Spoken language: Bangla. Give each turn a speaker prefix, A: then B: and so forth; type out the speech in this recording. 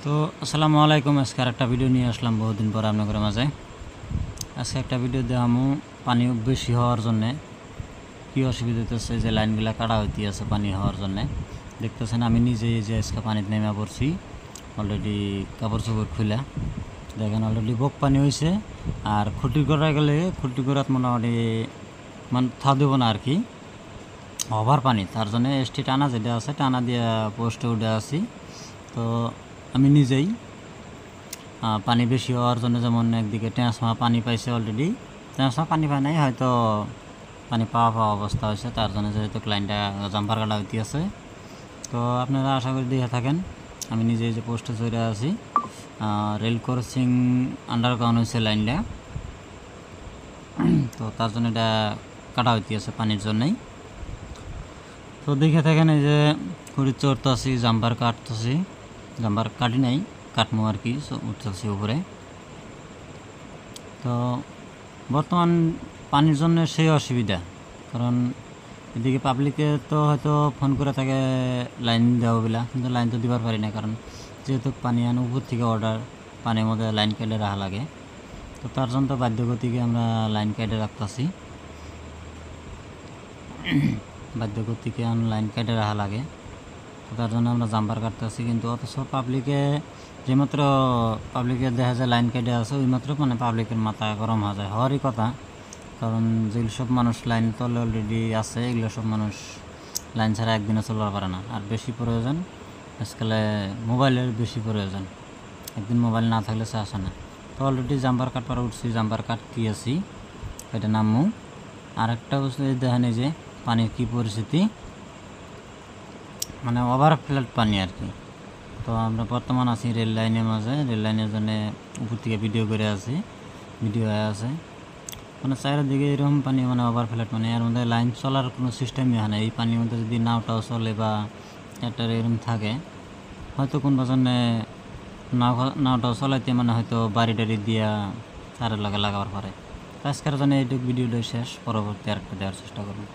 A: তো আসসালামু আলাইকুম। আজকে একটা ভিডিও নিয়ে আসলাম বহুদিন পর আপনাদের মাঝে। আজকে একটা ভিডিও দেখামু পানি বেশি হওয়ার জন্যে কী অসুবিধা হতেছে, যে লাইনগুলো কাটা হইতে আছে পানি হওয়ার জন্যে। দেখতেছেন আমি নিজেই যে আজকে পানিতে নেমে পড়ছি, অলরেডি কাপড় চোপড় খুলে দেখেন অলরেডি বক পানি হয়েছে। আর খুঁটি করা গেলে খুঁটি করাত মোটামুটি থা দেবো না আর কি, ওভার পানি। তার জন্য এসটি টানা যেটা আছে টানা দিয়ে পোস্টে উঠে আসি। তো আমি নিজেই পানি বেশি হওয়ার জন্য, যেমন একদিকে ট্রান্সফর্মার পানি পাইছে অলরেডি, ট্রান্সফর্মার পানি পায় নাই, হয়তো পানি পাওয়া অবস্থা হয়েছে, তার জন্য যেহেতু ক্লাইন্টটা জাম্পার কাটা হইতে আছে। তো আপনারা আশা করি দেখে থাকেন। আমি নিজেই যে পোস্টে চলে আছি, রেল ক্রসিং আন্ডারগ্রাউন্ড হয়েছে লাইনটা, তো তার জন্য এটা কাটা হইতে আছে পানির জন্যই। তো দেখে থাকেন, এই যে ঘুরি চড়তেছি, জাম্পার কাটতেছি, জাম্পার কাটি নাই, কাটমো আর কি, উঠতেছি উপরে। তো বর্তমান পানির জন্য সেই অসুবিধা, কারণ এদিকে পাবলিকে তো হয়তো ফোন করে থাকে লাইন দেওয়া বলে, কিন্তু লাইন তো দিবার পারি না, কারণ যেহেতু পানি আন উপর থেকে অর্ডার, পানির মধ্যে লাইন কেটে রাখা লাগে। তো তার জন্য তো বাধ্যগতিকে আমরা লাইন কেটে রাখতেছি, বাধ্যগতিকে লাইন কেটে রাখা লাগে। তো তার জন্য আমরা জাম্পার কাটতেছি, কিন্তু অথচ পাবলিকে যেমাত্র পাবলিকের দেখা যায় লাইন কেটে আছে, ওই মাত্র মানে পাবলিকের মাথা গরম হয়ে যায়, হওয়ারই কথা। কারণ যেগুলো সব মানুষ লাইন তলে অলরেডি আছে, এগুলো সব মানুষ লাইন ছাড়া একদিনও চলতে পারে না। আর বেশি প্রয়োজন আজকালে মোবাইলের বেশি প্রয়োজন, একদিন মোবাইল না থাকলে সে আসে না। তো অলরেডি জাম্পার কাটবার উঠছি, জাম্পার কাটতে আছি, এটা নামু। আর একটা বস্তু দেখেন, এই যে পানির কী পরিস্থিতি, মানে ওভার ফ্লাড পানি আর কি। তো আমরা বর্তমান আছি রেল লাইনের মাঝে, রেল লাইনের জন্য উপর থেকে ভিডিও করে আছি, ভিডিও হয়ে আছে, মানে চারিদিকে এরকম পানি, মানে ওভার ফ্লাড পানি। এর মধ্যে লাইন চলার কোনো সিস্টেমই হয় না। এই পানির মধ্যে যদি নাওটাও চলে বা একটা এরকম থাকে, হয়তো কোন জন্য নাওটাও চলাইতে মানে হয়তো বাড়ি টাড়ি দিয়া তারের লাগাবার পরে। আজকের জন্য এইটুকু ভিডিওটা শেষ, পরবর্তী আরেকটা দেওয়ার চেষ্টা করব।